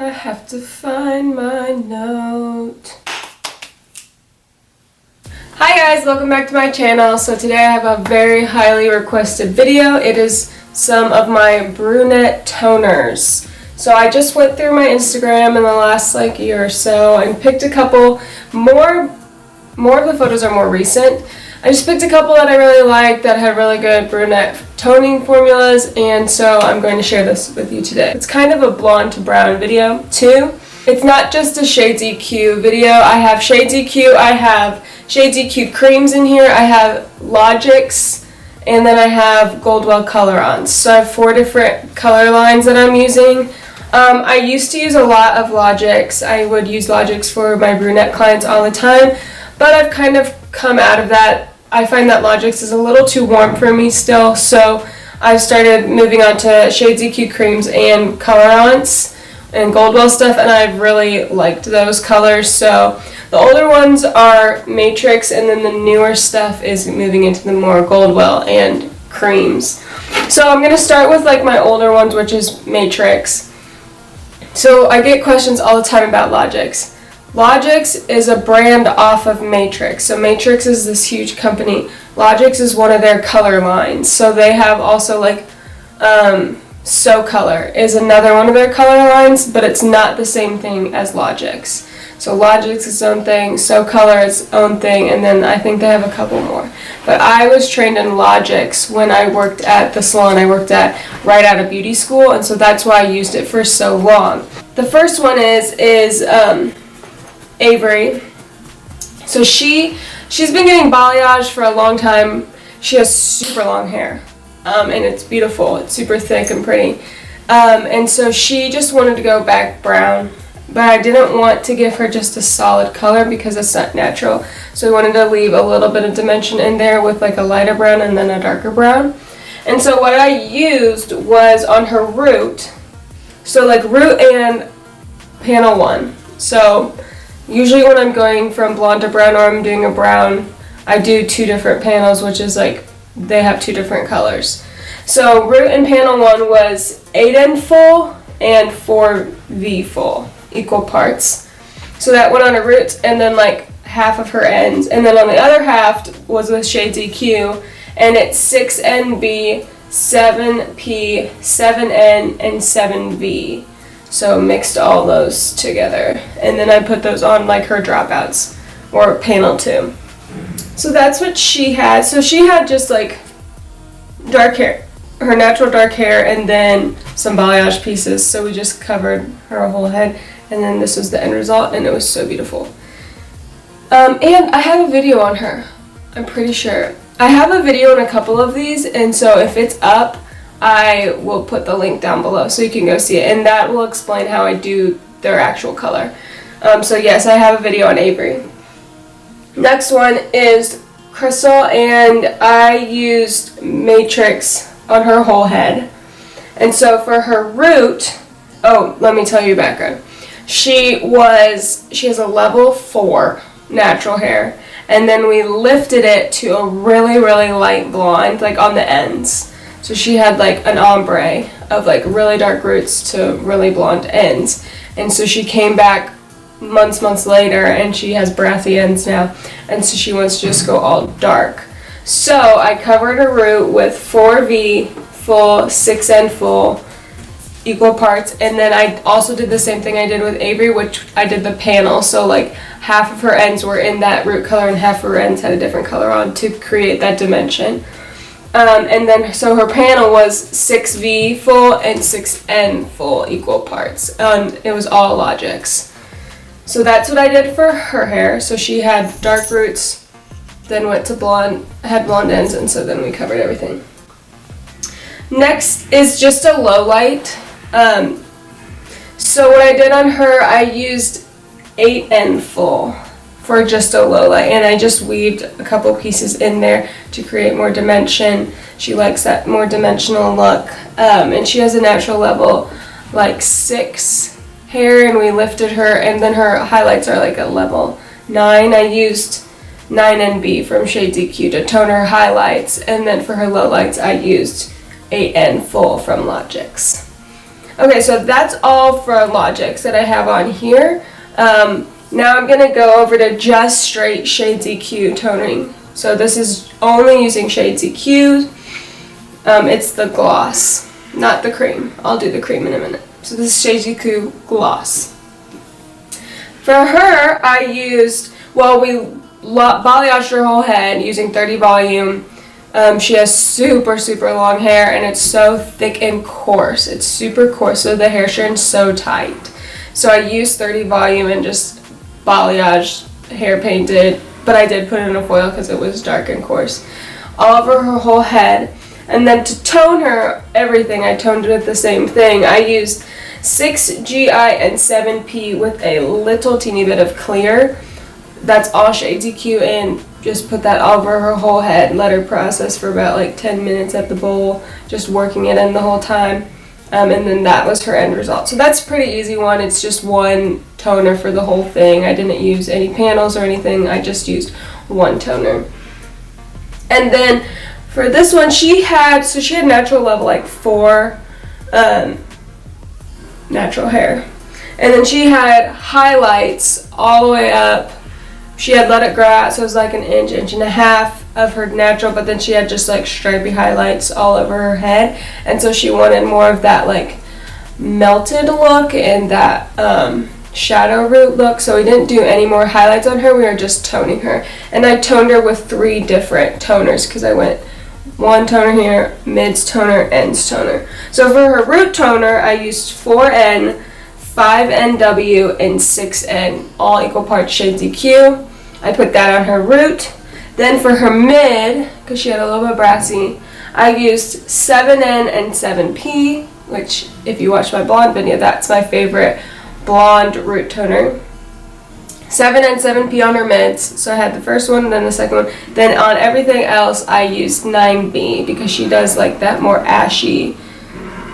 I have to find my note. Hi guys, welcome back to my channel. So today I have a very highly requested video. It is some of my brunette toners. So I just went through my Instagram in the last year or so and picked a couple. More of the photos are more recent. I just picked a couple that I really liked that had really good brunette toning formulas, and so I'm going to share this with you today. It's kind of a blonde to brown video too. It's not just a Shades EQ video. I have Shades EQ, I have Shades EQ Creams in here, I have Lowlights, and then I have Goldwell Colorance. So I have 4 different color lines that I'm using. I used to use a lot of Lowlights. I would use Lowlights for my brunette clients all the time, but I've kind of come out of that. I find that Lowlights is a little too warm for me still, so I've started moving on to Shades EQ Creams and Colorance and Goldwell stuff, and I've really liked those colors. So the older ones are Matrix, and then the newer stuff is moving into the more Goldwell and Creams. So I'm going to start with my older ones, which is Matrix. So I get questions all the time about Lowlights. Lowlights is a brand off of Matrix. So Matrix is this huge company. Lowlights is one of their color lines. So they have also So Color is another one of their color lines, but it's not the same thing as Lowlights. So Lowlights is its own thing, So Color is its own thing, and then I think they have a couple more. But I was trained in Lowlights when I worked at the salon I worked at right out of beauty school, and so that's why I used it for so long. The first one is Avery. So she's been getting balayage for a long time. She has super long hair, and it's beautiful. It's super thick and pretty. And so she just wanted to go back brown, but I didn't want to give her just a solid color because it's not natural. So I wanted to leave a little bit of dimension in there with a lighter brown and then a darker brown. And so what I used was on her root, so root and panel 1. So usually when I'm going from blonde to brown or I'm doing a brown, I do 2 different panels, which is they have 2 different colors. So root and panel 1 was 8N full and 4V full, equal parts. So that went on her roots and then half of her ends. And then on the other half was with Shades EQ, and it's 6NB, 7P, 7N, and 7V. So mixed all those together, and then I put those on her dropouts or panel 2. So that's what she had. So she had just dark hair, her natural dark hair, and then some balayage pieces. So we just covered her whole head, and then this was the end result, and it was so beautiful. And I have a video on her. I'm pretty sure I have a video on a couple of these, and so if it's up, I will put the link down below so you can go see it, and that will explain how I do their actual color. So yes, I have a video on Avery. Next one is Crystal, and I used Matrix on her whole head. And so for her root, let me tell you background. She has a level 4 natural hair, and then we lifted it to a really, really light blonde, on the ends. So she had an ombre of really dark roots to really blonde ends. And so she came back months later, and she has brassy ends now. And so she wants to just go all dark. So I covered her root with 4V full, 6N full, equal parts. And then I also did the same thing I did with Avery, which I did the panel. So half of her ends were in that root color and half of her ends had a different color on to create that dimension. And then so her panel was 6V full and 6N full, equal parts. It was all Lowlights. So that's what I did for her hair. So she had dark roots, then went to blonde, had blonde ends, and so then we covered everything. Next is just a Lowlight. So what I did on her, I used 8N full for just a Lowlight, and I just weaved a couple pieces in there to create more dimension. She likes that more dimensional look, and she has a natural level 6 hair, and we lifted her, and then her highlights are a level 9. I used 9NB from Shades EQ to tone her highlights, and then for her Lowlights I used 8N full from Lowlights. Okay, so that's all for Logics that I have on here. Now I'm going to go over to just straight Shades EQ toning. So this is only using Shades EQ. It's the gloss, not the cream. I'll do the cream in a minute. So this is Shades EQ gloss. For her, I used, well, we balayaged her whole head using 30 volume. She has super, super long hair, and it's so thick and coarse. It's super coarse, so the hair strands so tight. So I used 30 volume and just balayaged, hair painted, but I did put in a foil because it was dark and coarse, all over her whole head. And then to tone her everything, I toned it with the same thing. I used 6GI and 7P with a little teeny bit of clear. That's all Shades EQ, and just put that all over her whole head. Let her process for about like 10 minutes at the bowl, just working it in the whole time. And then that was her end result. So that's a pretty easy one. It's just one toner for the whole thing. I didn't use any panels or anything. I just used one toner. And then for this one, she had natural level like 4 natural hair. And then she had highlights all the way up. She had let it grow out, so it was like an inch, inch and a half of her natural, but then she had just like stripy highlights all over her head. And so she wanted more of that like melted look and that shadow root look. So we didn't do any more highlights on her, we were just toning her. And I toned her with 3 different toners because I went 1 toner here, mids toner, ends toner. So for her root toner, I used 4N, 5NW, and 6N, all equal parts Shades EQ. I put that on her root. Then for her mid, because she had a little bit brassy, I used 7N and 7P, which if you watch my blonde video, that's my favorite blonde root toner. 7 and 7P on her mids, so I had the first one, then the second one. Then on everything else, I used 9B because she does like that more ashy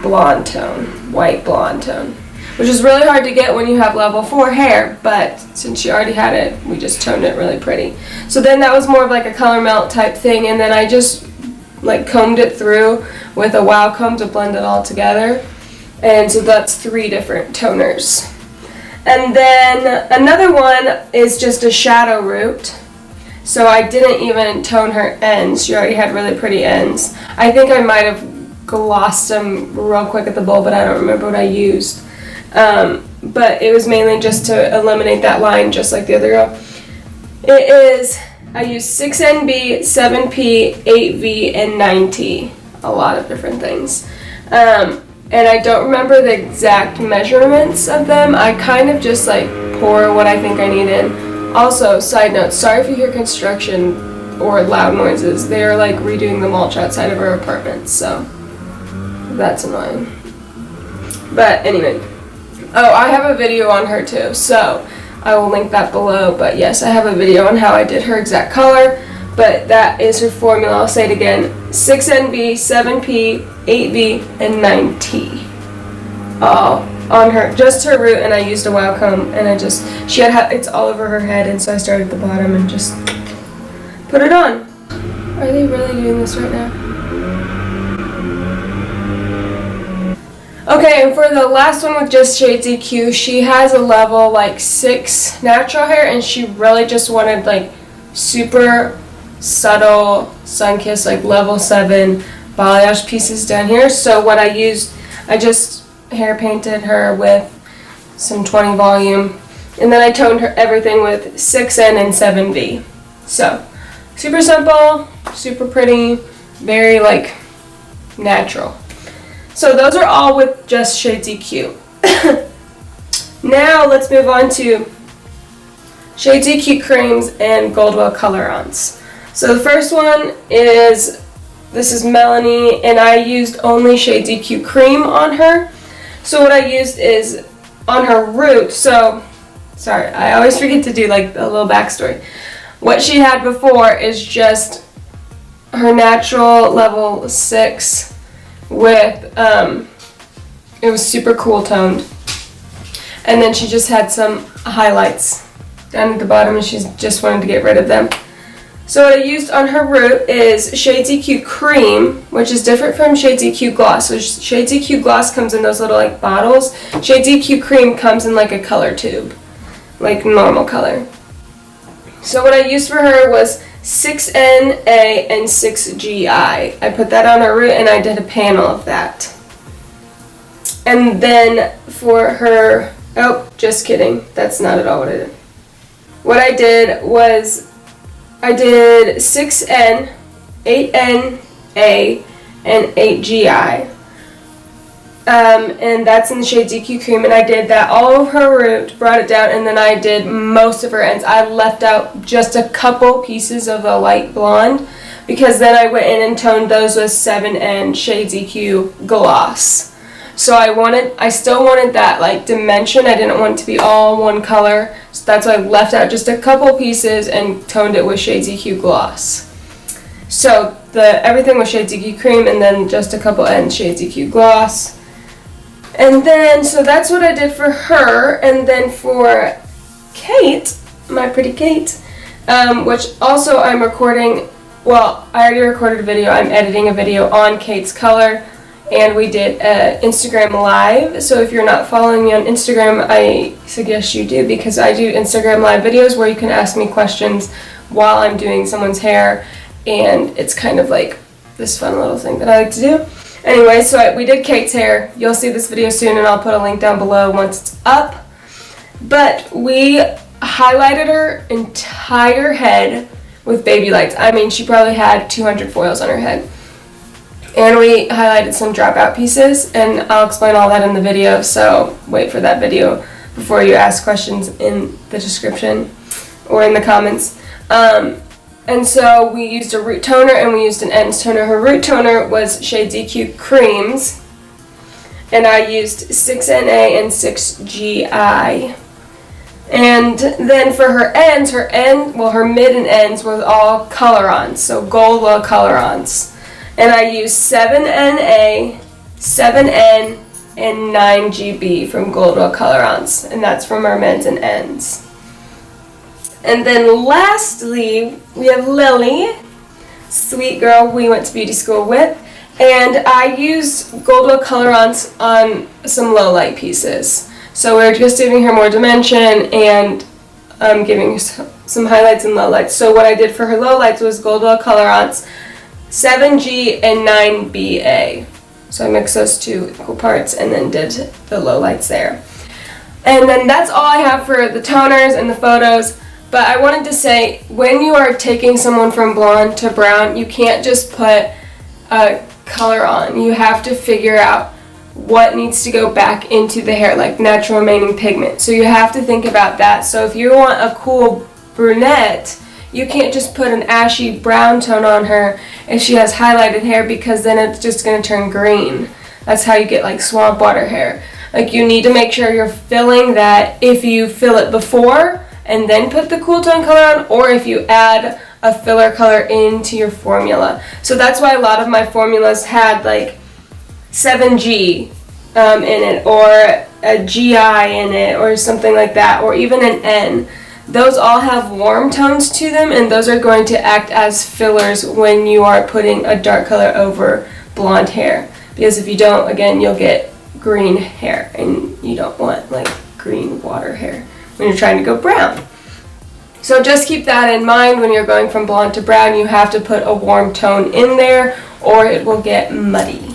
blonde tone, white blonde tone, which is really hard to get when you have level 4 hair, but since she already had it, we just toned it really pretty. So then that was more of like a color melt type thing, and then I just like combed it through with a wow comb to blend it all together. And so that's 3 different toners. And then another one is just a shadow root. So I didn't even tone her ends. She already had really pretty ends. I think I might have glossed them real quick at the bowl, but I don't remember what I used. But it was mainly just to eliminate that line, just like the other girl. I used 6NB, 7P, 8V, and 9T. A lot of different things. And I don't remember the exact measurements of them. I kind of just like pour what I think I need in. Also, side note, sorry if you hear construction or loud noises. They are like redoing the mulch outside of our apartment, so that's annoying. But anyway, oh, I have a video on her too, so I will link that below. But yes, I have a video on how I did her exact color. But that is her formula. I'll say it again. 6NB, 7P, 8V, and 9T. On her, just her root, and I used a wow comb, and she had it's all over her head, and so I started at the bottom and just put it on. Are they really doing this right now? Okay, and for the last one with just Shades EQ, she has a level like 6 natural hair, and she really just wanted like super subtle sun-kissed like level 7 balayage pieces down here. So what I used, I just hair painted her with some 20 volume, and then I toned her everything with 6N and 7V. So super simple, super pretty, very like natural. So those are all with just Shades EQ. Now let's move on to Shades EQ Creams and Goldwell Colorance. So the first one is, this is Melanie, and I used only Shades EQ Cream on her. So what I used is on her root, so, sorry, I always forget to do like a little backstory. What she had before is just her natural level 6 with, it was super cool toned. And then she just had some highlights down at the bottom, and she just wanted to get rid of them. So what I used on her root is SEQ Cream, which is different from SEQ Gloss. So SEQ Gloss comes in those little like bottles. SEQ Cream comes in like a color tube, like normal color. So what I used for her was 6NA and 6GI. I put that on her root and I did a panel of that. And then for her, oh, just kidding. That's not at all what I did. What I did was I did 6N, 8NA, and 8GI. And that's in the shade SEQ Cream, and I did that all of her root, brought it down, and then I did most of her ends. I left out just a couple pieces of the light blonde, because then I went in and toned those with 7N shade SEQ Gloss. So I still wanted that like dimension. I didn't want it to be all one color, so that's why I left out just a couple pieces and toned it with shade SEQ Gloss. So everything was shade SEQ Cream, and then just a couple ends shade SEQ Gloss. And then, so that's what I did for her. And then for Kate, my pretty Kate, which also I'm recording, well, I already recorded a video, I'm editing a video on Kate's color, and we did an Instagram Live. So if you're not following me on Instagram, I suggest you do, because I do Instagram Live videos where you can ask me questions while I'm doing someone's hair, and it's kind of like this fun little thing that I like to do. Anyway, so we did Kate's hair. You'll see this video soon, and I'll put a link down below once it's up. But we highlighted her entire head with baby lights. I mean, she probably had 200 foils on her head. And we highlighted some dropout pieces, and I'll explain all that in the video, so wait for that video before you ask questions in the description or in the comments. And so we used a root toner and we used an ends toner. Her root toner was shade SEQ Creams, and I used 6NA and 6GI. And then for her ends, her mid and ends was all Colorance, so Goldwell Colorance. And I used 7NA, 7N, and 9GB from Goldwell Colorance, and that's from our mids and ends. And then lastly, we have Lily, sweet girl we went to beauty school with, and I used Goldwell Colorance on some Lowlight pieces. So we're just giving her more dimension and giving her some highlights and lowlights. So what I did for her lowlights was Goldwell Colorance, 7G and 9BA. So I mixed those two equal parts and then did the lowlights there. And then that's all I have for the toners and the photos. But I wanted to say, when you are taking someone from blonde to brown, you can't just put a color on. You have to figure out what needs to go back into the hair, like natural remaining pigment. So you have to think about that. So if you want a cool brunette, you can't just put an ashy brown tone on her if she has highlighted hair, because then it's just going to turn green. That's how you get like swamp water hair. Like, you need to make sure you're filling that. If you fill it before and then put the cool tone color on, or if you add a filler color into your formula. So that's why a lot of my formulas had like 7G in it, or a GI in it, or something like that, or even an N. Those all have warm tones to them, and those are going to act as fillers when you are putting a dark color over blonde hair. Because if you don't, again, you'll get green hair, and you don't want like green water hair when you're trying to go brown. So just keep that in mind when you're going from blonde to brown. You have to put a warm tone in there, or it will get muddy.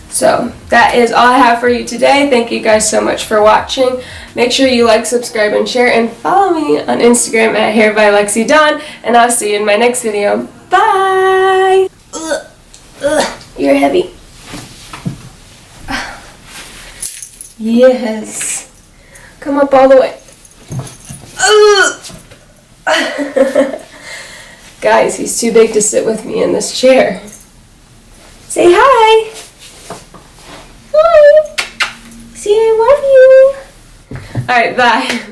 So that is all I have for you today. Thank you guys so much for watching. Make sure you like, subscribe, and share, and follow me on Instagram at Hair by Lexi Dawn, and I'll see you in my next video. Bye! You're heavy. Yes. Come up all the way. Guys, he's too big to sit with me in this chair. Say hi. Hi. Say I love you. Alright, bye.